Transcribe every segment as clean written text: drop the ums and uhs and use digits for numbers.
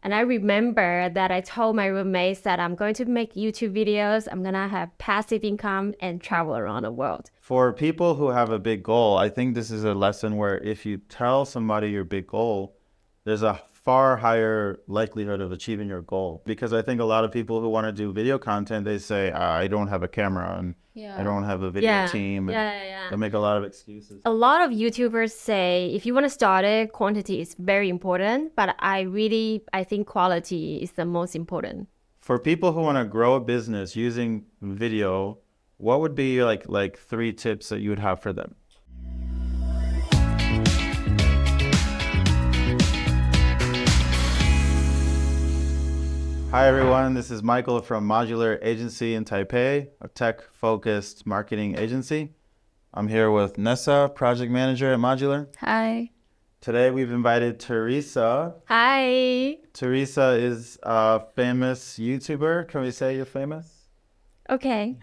And I remember that I told my roommates that I'm going to make YouTube videos, I'm going to have passive income and travel around the world. For people who have a big goal, I think this is a lesson where if you tell somebody your big goal, there's a far higher likelihood of achieving your goal. Because I think a lot of people who want to do video content, they say, I don't have a camera and I don't have a video team. They make a lot of excuses. A lot of YouTubers say if you want to start it, quantity is very important, but I think quality is the most important. For people who want to grow a business using video, what would be like 3 tips that you would have for them? Hi everyone, this is Michael from Modular Agency in Taipei, a tech-focused marketing agency. I'm here with Nessa, project manager at Modular. Hi. Today we've invited Teresa. Hi. Teresa is a famous YouTuber. Can we say you're famous? Okay.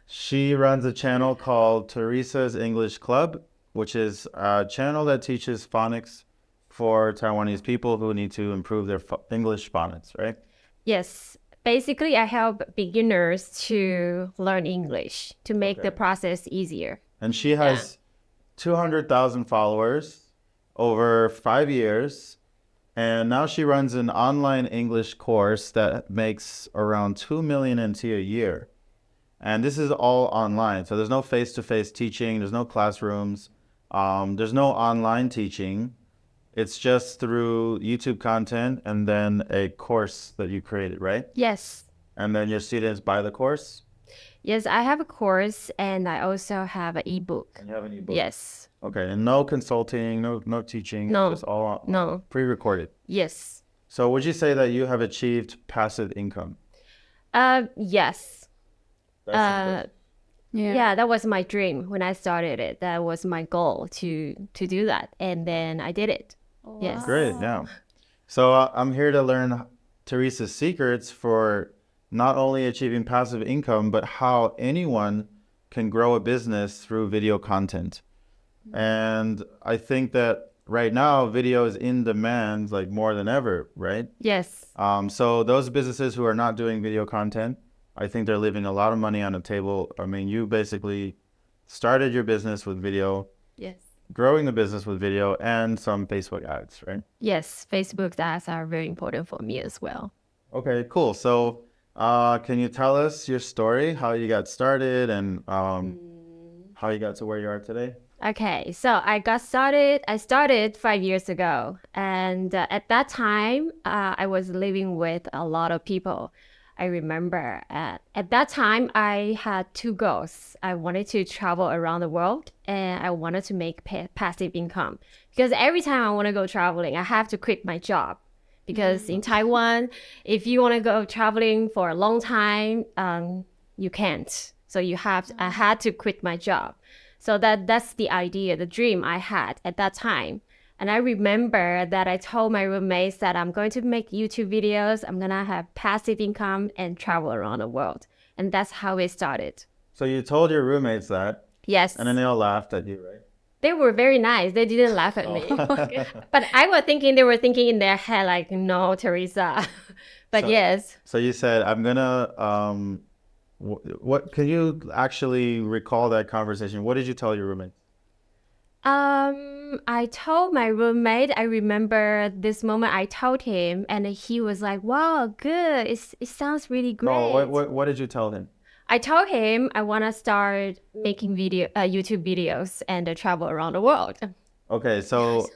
She runs a channel called Teresa's English Club, which is a channel that teaches phonics for Taiwanese people who need to improve their English phonics, right? Yes. Basically, I help beginners to learn English to make the process easier. And she has 200,000 followers over 5 years. And now she runs an online English course that makes around 2 million NT a year. And this is all online. So there's no face-to-face teaching. There's no classrooms. There's no online teaching. It's just through YouTube content and then a course that you created, right? Yes. And then your students buy the course? Yes, I have a course and I also have an ebook. And you have an ebook? Yes. Okay, and no consulting, no teaching? No. Just all No. pre-recorded? Yes. So would you say that you have achieved passive income? Yes. That's Yeah, that was my dream when I started it. That was my goal to do that. And then I did it. Wow. Yes. great, yeah. So I'm here to learn Teresa's secrets for not only achieving passive income, but how anyone can grow a business through video content. And I think that right now, video is in demand like more than ever, right? Yes. So those businesses who are not doing video content, I think they're leaving a lot of money on the table. I mean, you basically started your business with video, Yes. growing the business with video, and some Facebook ads, right? Yes. Facebook ads are very important for me as well. Okay, cool. So can you tell us your story, how you got started and how you got to where you are today? Okay, so I started 5 years ago. And at that time, I was living with a lot of people. I remember at that time, I had 2 goals. I wanted to travel around the world and I wanted to make passive income. Because every time I want to go traveling, I have to quit my job. Because in Taiwan, if you want to go traveling for a long time, you can't. So I had to quit my job. So that's the idea, the dream I had at that time. And I remember that I told my roommates that I'm going to make YouTube videos, I'm going to have passive income and travel around the world. And that's how it started. So you told your roommates that, Yes. and then they all laughed at you, right? They were very nice. They didn't laugh at me. But they were thinking in their head like, no, Teresa. But yes. So you said, I'm gonna, what can you actually recall that conversation? What did you tell your roommate? I told my roommate, I remember this moment I told him and he was like, wow, good. It sounds really great. No, what did you tell him? I told him I want to start making YouTube videos and travel around the world. Okay, so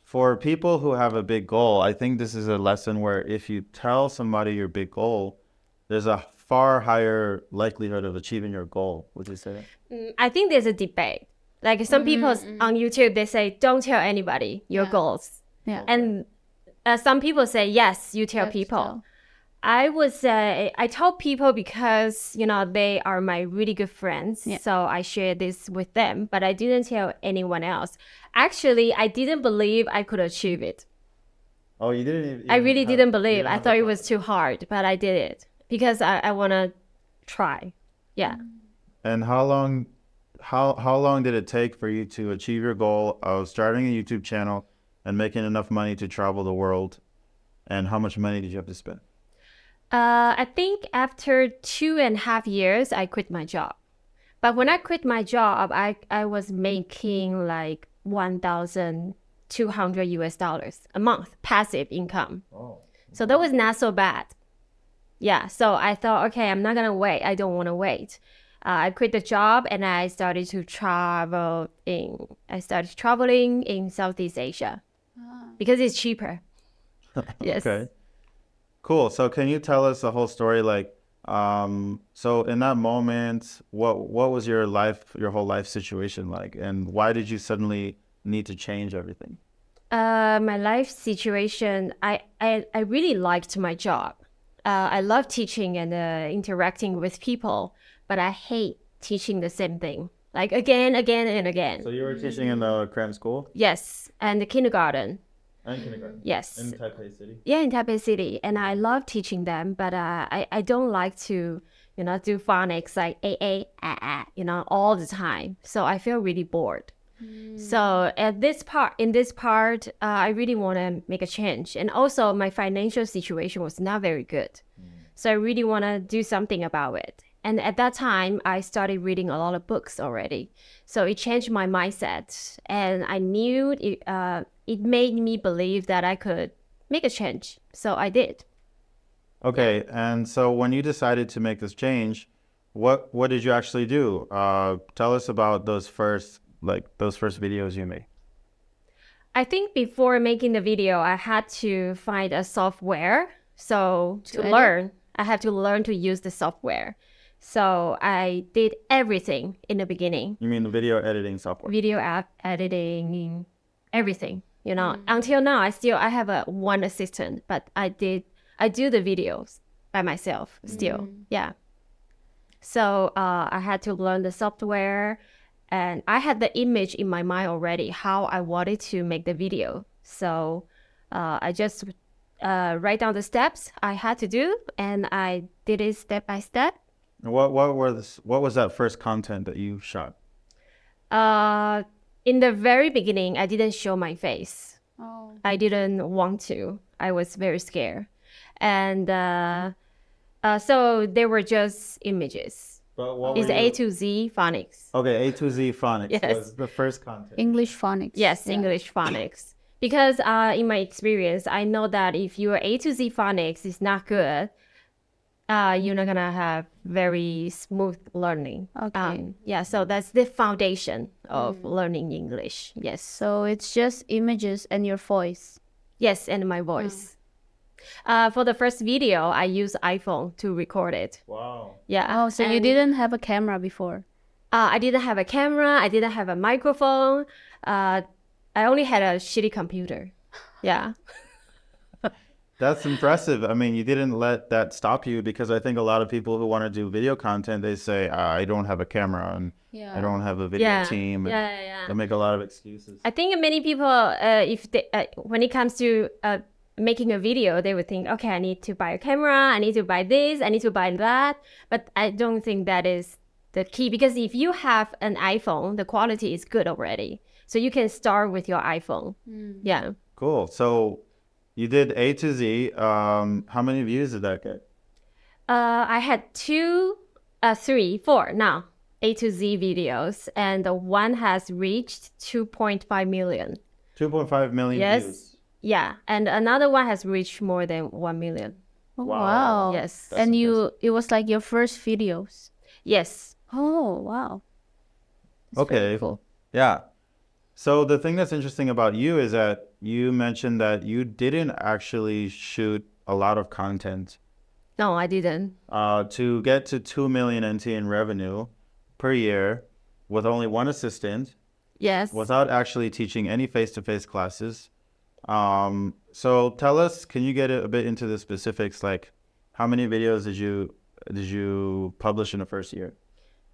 for people who have a big goal, I think this is a lesson where if you tell somebody your big goal, there's a far higher likelihood of achieving your goal. Would you say that? I think there's a debate. Like some people on YouTube, they say, don't tell anybody your goals. Yeah. And some people say, yes, you tell people. I would say I told people because, they are my really good friends. Yeah. So I shared this with them, but I didn't tell anyone else. Actually, I didn't believe I could achieve it. Oh, you didn't even I really didn't believe. I thought it was too hard, but I did it because I want to try. Yeah. And how long did it take for you to achieve your goal of starting a YouTube channel and making enough money to travel the world? And how much money did you have to spend? I think after 2.5 years, I quit my job. But when I quit my job, I was making like 1,200 US dollars a month, passive income. Oh. So that was not so bad. Yeah, so I thought, okay, I'm not gonna wait. I don't want to wait. I quit the job and I started to travel in. I started traveling in Southeast Asia because it's cheaper. Yes. Okay. Cool. So can you tell us the whole story? Like, so in that moment, what was your whole life situation like, and why did you suddenly need to change everything? My life situation, I really liked my job. I love teaching and interacting with people, but I hate teaching the same thing, like again, again, and again. So you were teaching in the Korean school Yes, and the kindergarten. and kindergarten Yes. in Taipei City. Yeah, in Taipei City, and I love teaching them, but I don't like to, do phonics like all the time. So I feel really bored. So in this part, I really want to make a change, and also my financial situation was not very good. So I really want to do something about it. And at that time, I started reading a lot of books already. So it changed my mindset, and I knew it made me believe that I could make a change. So I did. Okay, and so when you decided to make this change, what did you actually do? Tell us about those first videos you made. I think before making the video, I had to find a software. So to edit? learn, I had to learn to use the software. So I did everything in the beginning. You mean the video editing software? Video app editing, everything. Until now, I have one assistant, but I do the videos by myself still. Yeah. So I had to learn the software, and I had the image in my mind already how I wanted to make the video. So I just write down the steps I had to do, and I did it step by step. And what was that first content that you shot? In the very beginning, I didn't show my face. Oh. I didn't want to. I was very scared. And so they were just images. But what It's A to Z phonics. Okay, A to Z phonics Yes. was the first content. English phonics. Yes, Yeah. English phonics. Because in my experience, I know that if your A to Z phonics is not good, you're not gonna have very smooth learning. Okay. Yeah, so that's the foundation of learning English. Yes. So it's just images and your voice. Yes, and my voice. For the first video, I used iPhone to record it. Wow. Yeah. Oh, so you and, didn't have a camera before. I didn't have a camera. I didn't have a microphone. I only had a shitty computer. Yeah. That's impressive. I mean, you didn't let that stop you, because I think a lot of people who want to do video content, they say, I don't have a camera and I don't have a video Yeah. team. And Yeah. they make a lot of excuses. I think many people, if they, when it comes to making a video, they would think, okay, I need to buy a camera, I need to buy this, I need to buy that. But I don't think that is the key, because if you have an iPhone, the quality is good already. So you can start with your iPhone. Yeah. Cool. So you did A to Z. How many views did that get? I had 4 now, A to Z videos, and the one has reached 2.5 million. 2.5 million Yes. views. Yeah, and another one has reached more than 1 million. Oh, Wow. wow. Yes. That's And it was like your first videos. Yes. Oh, wow. Okay. Cool. Yeah. So the thing that's interesting about you is that you mentioned that you didn't actually shoot a lot of content No, I didn't. to get to 2 million NT in revenue per year with only one assistant, Yes. without actually teaching any face-to-face classes. So tell us, can you get a bit into the specifics? Like, how many videos did you publish in the first year?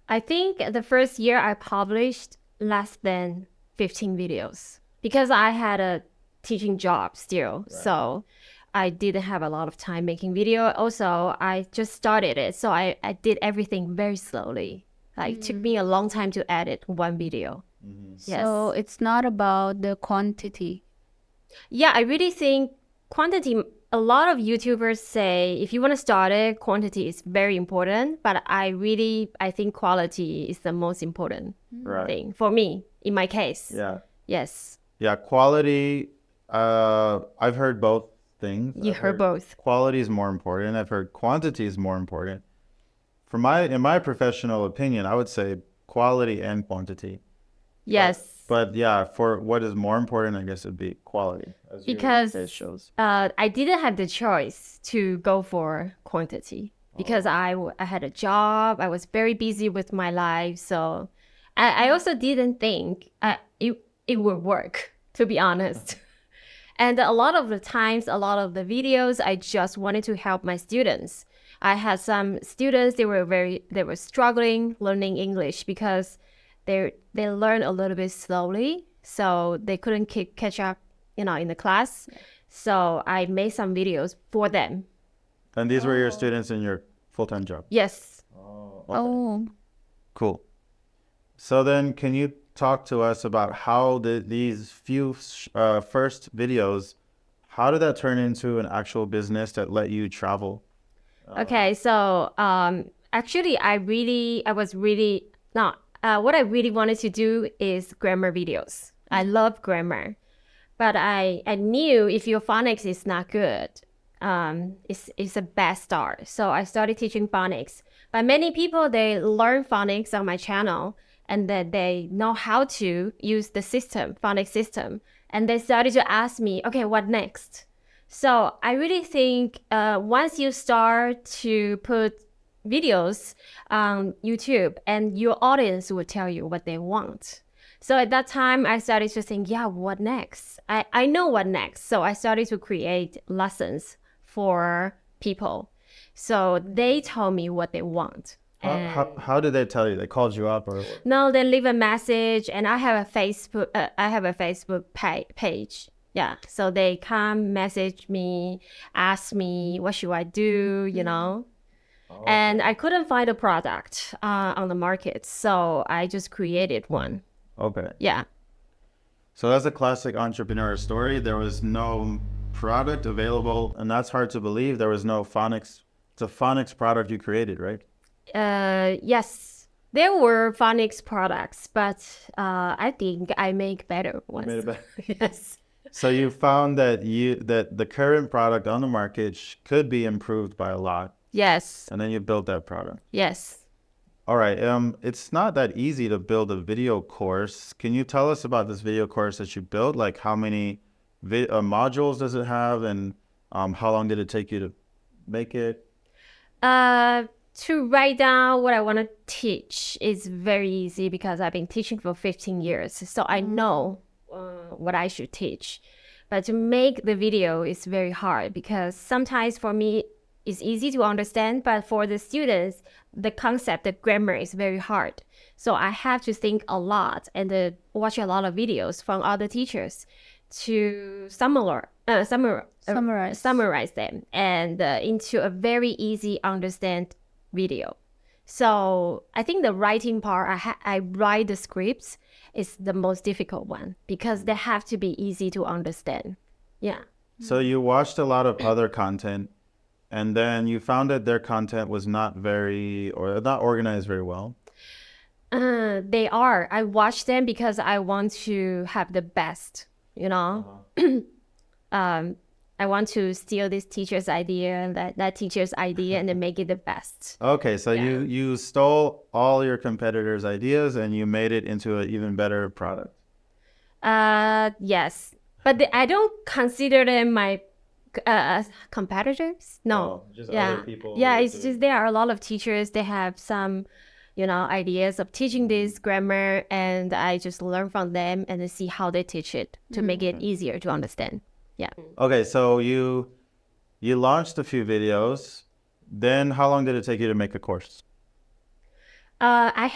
I think the first year I published less than 15 videos because I had a teaching job still. So I didn't have a lot of time making video. Also, I just started it. So I did everything very slowly. Like, it took me a long time to edit one video. Yes. So it's not about the quantity. Yeah, I really think quantity a lot of YouTubers say if you want to start it, quantity is very important, but I think quality is the most important Right. thing for me in my case. Yeah. Yes, Yeah. Quality. I've heard both things. you I've heard both. Quality is more important. I've heard quantity is more important. In my professional opinion, I would say quality and quantity. Yes. But yeah, for what is more important, I guess it'd be quality, as your Because case shows. I didn't have the choice to go for quantity because I had a job. I was very busy with my life. So I also didn't think it would work, to be honest. And a lot of the times, a lot of the videos, I just wanted to help my students. I had some students, they were struggling learning English because they learn a little bit slowly, so they couldn't catch up, in the class. So I made some videos for them. And these were your students in your full-time job. Yes. Oh, Cool. So then, can you talk to us about how these few first videos, how did that turn into an actual business that let you travel? Okay, so actually, what I really wanted to do is grammar videos. I love grammar, but I knew if your phonics is not good, it's a bad start. So I started teaching phonics. But many people, they learn phonics on my channel, and that they know how to use the phonics system, and they started to ask me, okay, what next? So I really think once you start to put videos on YouTube, and your audience will tell you what they want. So at that time, I started to think, yeah, what next? I know what next. So I started to create lessons for people. So they told me what they want. How did they tell you? They called you up or? No, they leave a message, and I have a Facebook page. Yeah, so they come message me, ask me what should I do, And I couldn't find a product on the market, so I just created one. Okay. Yeah. So that's a classic entrepreneur story. There was no product available, and that's hard to believe. There was no phonics. It's a phonics product you created, right? Yes, there were phonics products, but I think I make better ones. Made it better. Yes. So you found that the current product on the market could be improved by a lot, Yes. and then you built that product. Yes. All right. It's not that easy to build a video course. Can you tell us about this video course that you built? Like how many modules does it have, and how long did it take you to make it? To write down what I want to teach is very easy because I've been teaching for 15 years, so I know what I should teach. But to make the video is very hard because sometimes for me it's easy to understand, but for the students, the concept, the grammar is very hard. So I have to think a lot and watch a lot of videos from other teachers to summarize them and into a very easy understand video. So I think the writing part, I write the scripts, is the most difficult one because they have to be easy to understand. Yeah. So you watched a lot of other content, and then you found that their content was not organized very well. They are. I watch them because I want to have the best, I want to steal this teacher's idea and that teacher's idea and then make it the best. Okay, so Yeah. you stole all your competitors' ideas and you made it into an even better product. Yes, but I don't consider them my competitors. No. Oh, just Yeah. other people Yeah, who it's do- just there are a lot of teachers. They have some, ideas of teaching this grammar, and I just learn from them and then see how they teach it to make it easier to understand. Yeah. Okay, so you launched a few videos. Then how long did it take you to make a course? I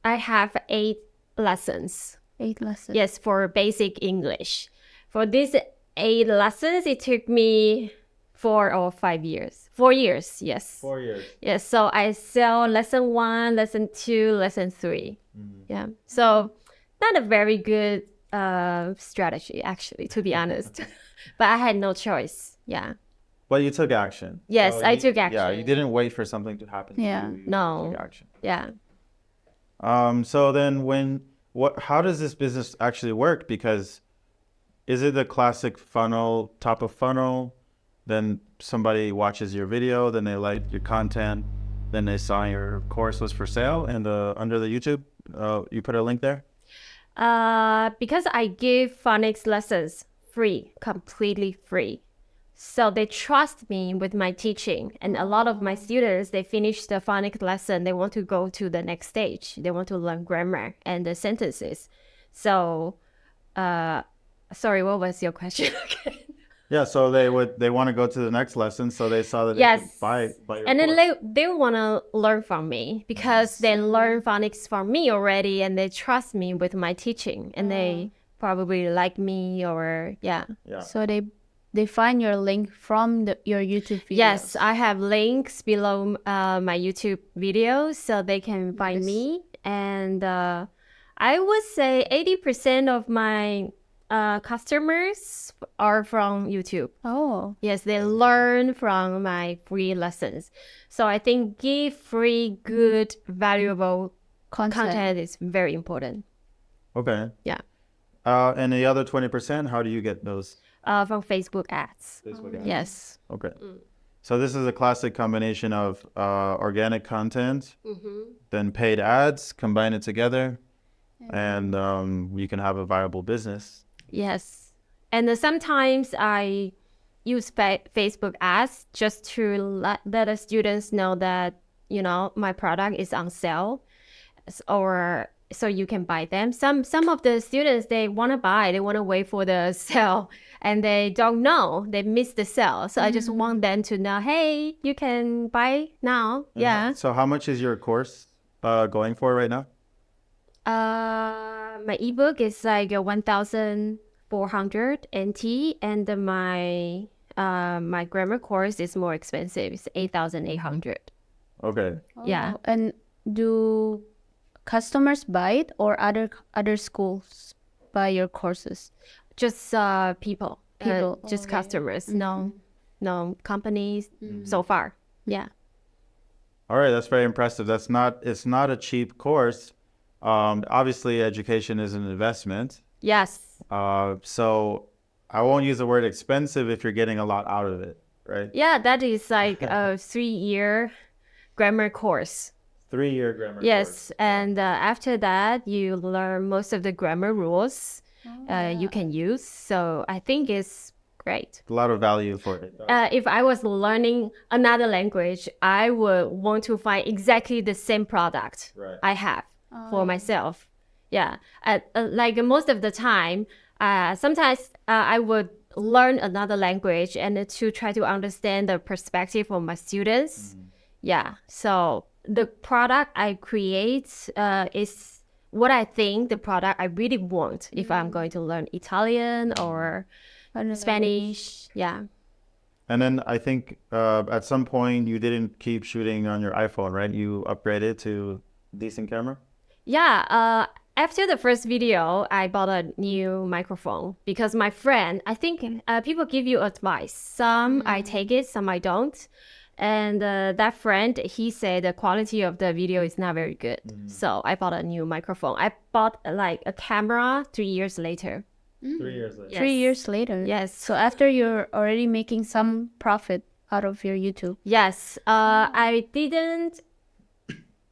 have 8 lessons. 8 lessons. Yes, for basic English. For these 8 lessons, it took me 4 or 5 years. 4 years, yes. 4 years. Yes, so I sell lesson 1, lesson 2, lesson 3. Yeah, so not a very good strategy, actually, to be honest. But I had no choice. Yeah. But you took action. Yes, So I took Yeah, action. you didn't wait for something to happen to Yeah. you. You No. took action. Yeah. So then how does this business actually work? Because is it the classic funnel, top of funnel? Then somebody watches your video, then they like your content, then they saw your course was for sale and under the YouTube, you put a link there? Because I give phonics lessons free, completely free. So they trust me with my teaching. And a lot of my students, they finish the phonics lesson, they want to go to the next stage. They want to learn grammar and the sentences. So, sorry, what was your question again? Yeah, so they want to go to the next lesson, so they saw that they Yes. could buy your And then course. they want to learn from me because they learn phonics from me already and they trust me with my teaching and they probably like me or yeah. Yeah. So they find your link from your YouTube video. Yes, I have links below my YouTube videos so they can find Nice. me. And I would say 80% of my customers are from YouTube. Oh. Yes, they learn from my free lessons. So I think give free, good, valuable content is very important. Okay. Yeah. And the other 20%, how do you get those? From Facebook ads. Facebook ads? Yes. Okay. So this is a classic combination of organic content, then paid ads, combine it together, and you can have a viable business. Yes. And sometimes I use Facebook ads just to let the students know that, you know, my product is on sale or so you can buy them. Some of the students, they want to buy, they want to wait for the sale and they don't know, they miss the sale. So I just want them to know, hey, you can buy now. Yeah. So how much is your course going for right now? My ebook is like 1,400 NT, and my grammar course is more expensive. It's 8,800. Okay. Yeah. Oh, and do customers buy it or other schools buy your courses? Just people, just Okay. customers. No companies so far. Yeah. All right, that's very impressive. It's not a cheap course. Obviously, education is an investment. Yes. So I won't use the word expensive if you're getting a lot out of it, right? Yeah, that is like a 3-year grammar course. 3-year grammar Yes, course. and after that, you learn most of the grammar rules you can use. So I think it's great. A lot of value for it. If I was learning another language, I would want to find exactly the same product Right. I have for myself. Yeah, like most of the time, sometimes I would learn another language and to try to understand the perspective of my students. Yeah, so the product I create is what I think the product I really want if I'm going to learn Italian or Spanish. Yeah. And then I think at some point you didn't keep shooting on your iPhone, right? You upgraded to decent camera? Yeah, after the first video, I bought a new microphone because my friend, I think people give you advice. Some I take it, some I don't. And that friend, he said the quality of the video is not very good. So I bought a new microphone. I bought like a camera 3 years later. 3 years later. Yes. 3 years later. Yes. So after you're already making some profit out of your YouTube. Yes,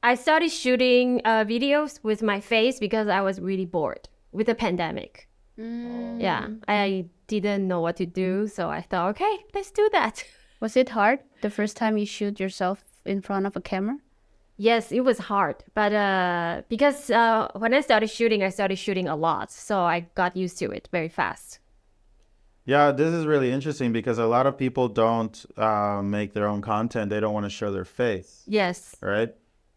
I started shooting videos with my face because I was really bored with the pandemic. Yeah, I didn't know what to do. So I thought, okay, let's do that. Was it hard the first time you shoot yourself in front of a camera? Yes, it was hard. But because when I started shooting a lot. So I got used to it very fast. Yeah, this is really interesting because a lot of people don't make their own content. They don't want to show their face, Yes. right?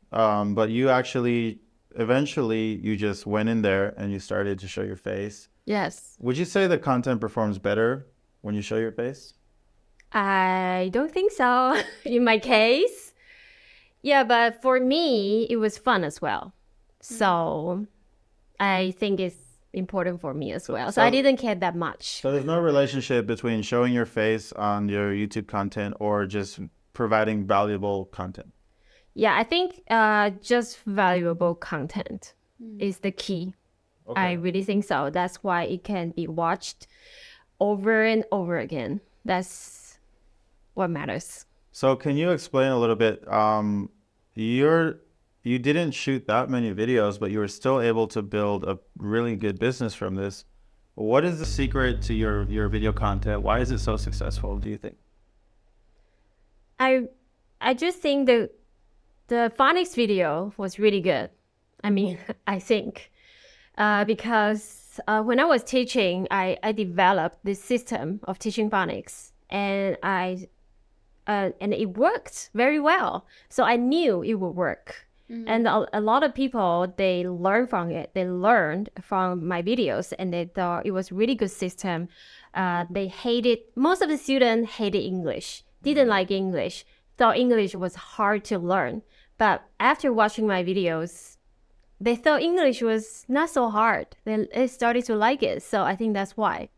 But you actually, eventually, you just went in there and you started to show your face. Yes. Would you say the content performs better when you show your face? I don't think so in my case. Yeah, but for me, it was fun as well. So I think it's important for me as well. So so- I didn't care that much. So there's no relationship between showing your face on your YouTube content or just providing valuable content. Yeah, I think just valuable content is the key. I really think so. That's why it can be watched over and over again. That's what matters. So can you explain a little bit? You didn't shoot that many videos, but you were still able to build a really good business from this. What is the secret to your video content? Why is it so successful, do you think? I just think the phonics video was really good. I mean, I think because when I was teaching, I developed this system of teaching phonics, and and it worked very well. So I knew it would work. And a lot of people, they learned from it. They learned from my videos, and they thought it was really good system. Most of the students hated English, didn't like English, thought English was hard to learn. But after watching my videos, they thought English was not so hard. They started to like it. So I think that's why.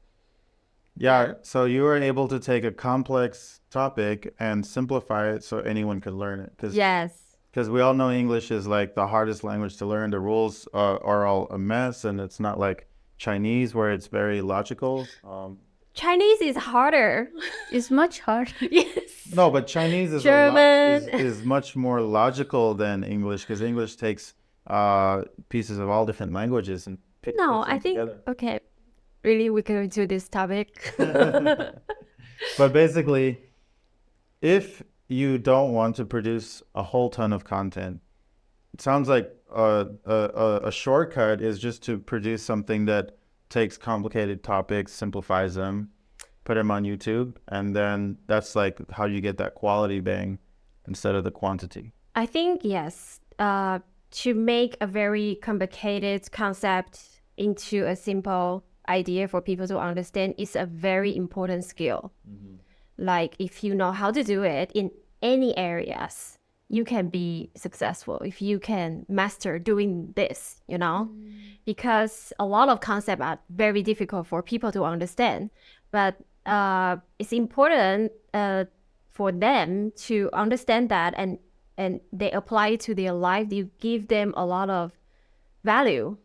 Yeah, so you were able to take a complex topic and simplify it so anyone could learn it. Yes. Because we all know English is like the hardest language to learn. The rules are all a mess, and it's not like Chinese where it's very logical. Chinese is harder. It's much harder. Yes. No, but Chinese is German. is much more logical than English, because English takes pieces of all different languages and puts No, them I think, together. okay, really, we can do this topic. But basically, if you don't want to produce a whole ton of content, it sounds like a shortcut is just to produce something that takes complicated topics, simplifies them, put them on YouTube, and then that's like how you get that quality bang instead of the quantity. I think, yes, to make a very complicated concept into a simple idea for people to understand is a very important skill. Like, if you know how to do it in any areas, you can be successful if you can master doing this, because a lot of concepts are very difficult for people to understand. But it's important for them to understand that, and they apply it to their life. You give them a lot of value.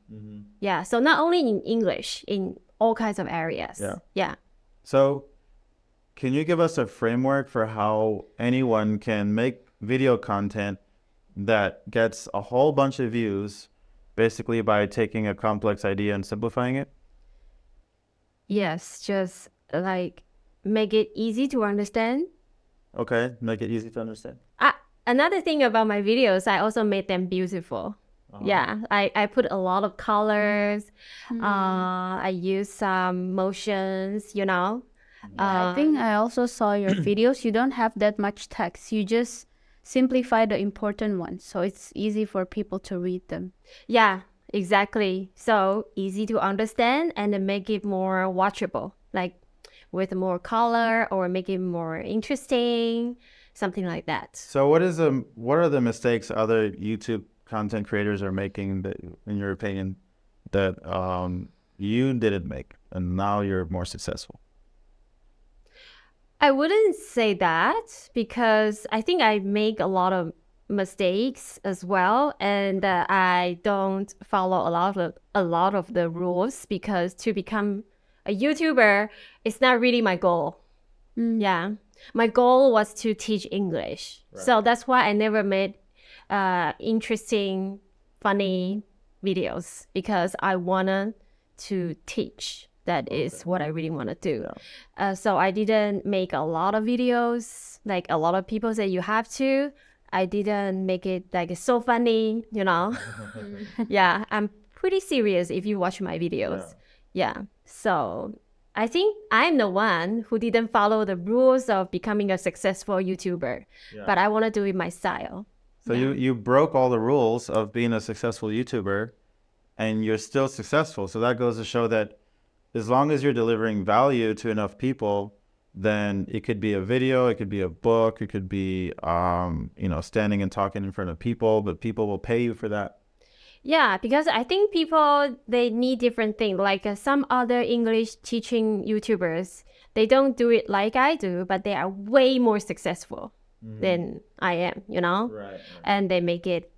Yeah. So not only in English, in all kinds of areas. Yeah. Yeah. So can you give us a framework for how anyone can make video content that gets a whole bunch of views basically by taking a complex idea and simplifying it? Yes. Just like make it easy to understand. Okay, make it easy to understand. Another thing about my videos, I also made them beautiful. Yeah, I put a lot of colors. I use some motions, I think I also saw your videos. You don't have that much text. You just simplify the important ones, so it's easy for people to read them. Yeah, exactly. So easy to understand, and then make it more watchable, like with more color, or make it more interesting, something like that. So what are the mistakes other YouTube content creators are making that, in your opinion, that you didn't make and now you're more successful? I wouldn't say that, because I think I make a lot of mistakes as well, and I don't follow a lot of the rules, because to become a YouTuber, it's not really my goal. Yeah, my goal was to teach English, so that's why I never made interesting, funny videos, because I wanted to teach. That is what I really want to do. So I didn't make a lot of videos like a lot of people say you have to. I didn't make it like so funny, Yeah, I'm pretty serious if you watch my videos. Yeah. So I think I'm the one who didn't follow the rules of becoming a successful YouTuber, but I want to do it my style. So you broke all the rules of being a successful YouTuber, and you're still successful. So that goes to show that as long as you're delivering value to enough people, then it could be a video, it could be a book, it could be, standing and talking in front of people, but people will pay you for that. Yeah, because I think people they need different things. Like some other English teaching YouTubers, they don't do it like I do, but they are way more successful than I am, you know? Right. And they make it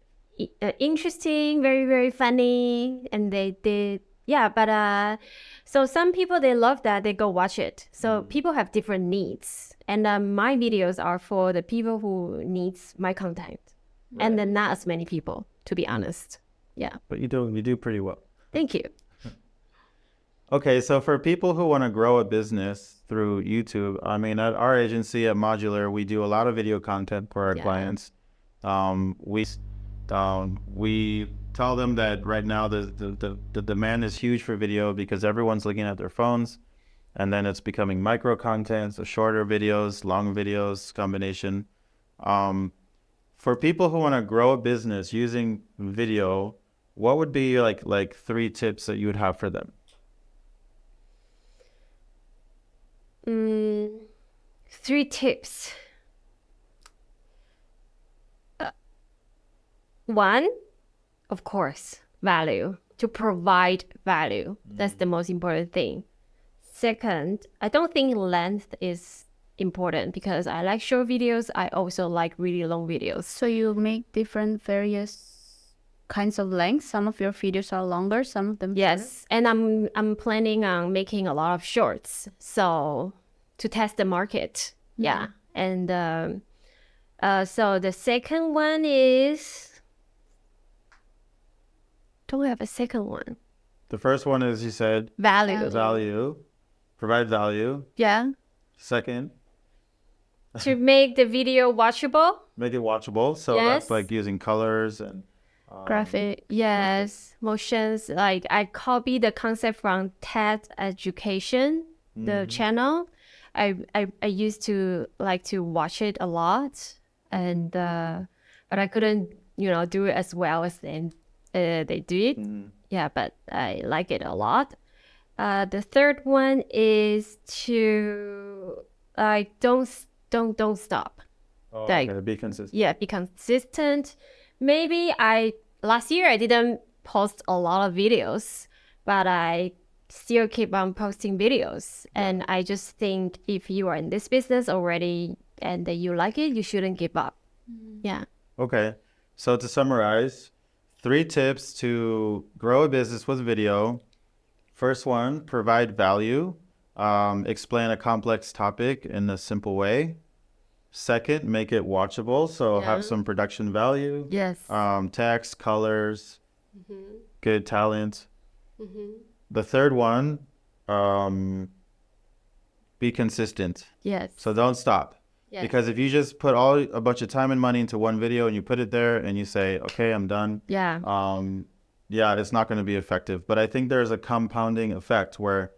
interesting, very, very funny. And they did, yeah, but so some people they love that, they go watch it. So people have different needs. And my videos are for the people who needs my content. And then not as many people, to be honest. Yeah. But you do pretty well. Thank you. Okay, so for people who want to grow a business through YouTube, I mean, at our agency at Modular, we do a lot of video content for our clients. We tell them that right now the demand is huge for video because everyone's looking at their phones, and then it's becoming micro content, so shorter videos, long videos, combination. For people who want to grow a business using video, what would be like 3 tips that you would have for them? 3 tips. 1, of course, value. To provide value. That's the most important thing. Second, I don't think length is important because I like short videos. I also like really long videos. So you make different various kinds of lengths. Some of your videos are longer, some of them Yes, and I'm planning on making a lot of shorts. So to test the market. Yeah. And so the second one is don't we have a second one? The first one is, you said, Value. value, provide value. Yeah. Second, To make the video watchable. make it watchable. So Yes. that's like using colors and graphic. Yes, motions. Like I copy the concept from TED Education, the channel. I used to like to watch it a lot, and but I couldn't, do it as well as they do it. Yeah, but I like it a lot. The third one is to like don't stop. Like okay, be consistent. yeah, be consistent. Maybe last year I didn't post a lot of videos, but I still keep on posting videos. And I just think if you are in this business already and that you like it, you shouldn't give up. Yeah. Okay, so to summarize, 3 tips to grow a business with video. First one, provide value. Explain a complex topic in a simple way. Second, make it watchable, so have some production value. Yes. Text, colors, good talent. The third one, be consistent. Yes. So don't stop. Yes. Because if you just put a bunch of time and money into one video and you put it there and you say, okay, I'm done. Yeah. It's not going to be effective. But I think there's a compounding effect where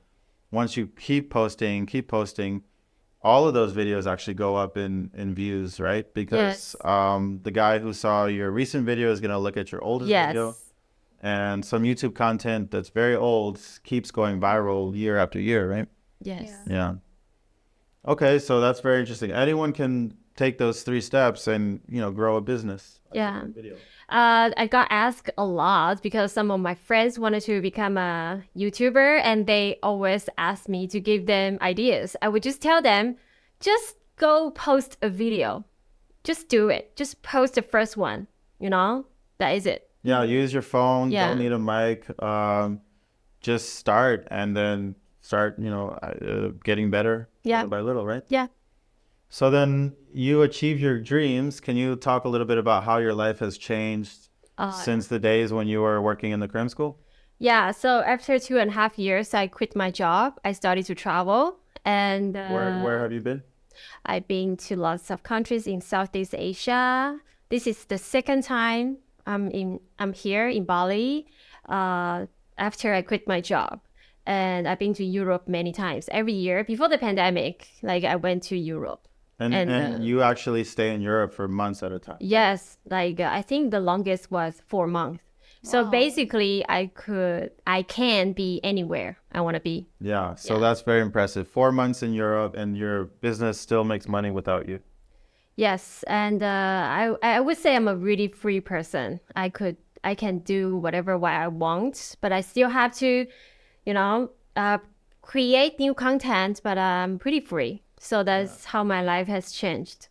once you keep posting, all of those videos actually go up in views, right? Because the guy who saw your recent video is going to look at your oldest video. And some YouTube content that's very old keeps going viral year after year, right? Yes. Yeah. Okay, so that's very interesting. Anyone can take those 3 steps and, grow a business. Yeah. I got asked a lot because some of my friends wanted to become a YouTuber and they always ask me to give them ideas. I would just tell them, just go post a video. Just do it. Just post the first one, That is it. Yeah, use your phone. Yeah. Don't need a mic. Just start and then start, getting better little by little, right? Yeah. So then you achieve your dreams. Can you talk a little bit about how your life has changed since the days when you were working in the cram school? Yeah. So after 2.5 years, I quit my job. I started to travel. And Where have you been? I've been to lots of countries in Southeast Asia. This is the second time I'm here in Bali after I quit my job. And I've been to Europe many times. Every year before the pandemic, I went to Europe. And you actually stay in Europe for months at a time. Yes, I think the longest was 4 months. So basically, I can be anywhere I want to be. Yeah, so that's very impressive. 4 months in Europe, and your business still makes money without you. Yes, and I would say I'm a really free person. I I can do whatever what I want, but I still have to, you know, create new content, but I'm pretty free. So that's how my life has changed.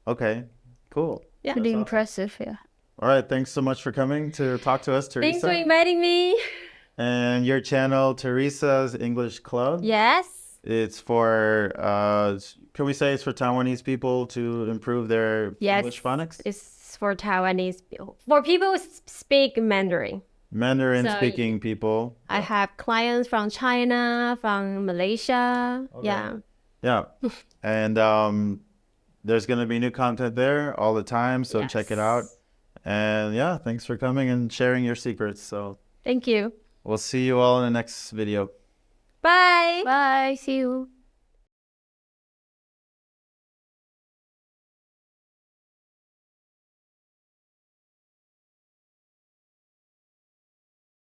Okay, cool. Yeah. Pretty awesome. impressive, yeah. All right, thanks so much for coming to talk to us, Thanks for Teresa. inviting me. And your channel, Teresa's English Club. Yes. It's for, can we say it's for Taiwanese people to improve their Yes. English phonics? It's for Taiwanese people. For people who speak Mandarin. Mandarin So- speaking people. I have clients from China, from Malaysia. Okay. Yeah. Yeah. And there's going to be new content there all the time. So check it out. Yes. And yeah, thanks for coming and sharing your secrets. So Thank you. we'll see you all in the next video. Bye. Bye. See you.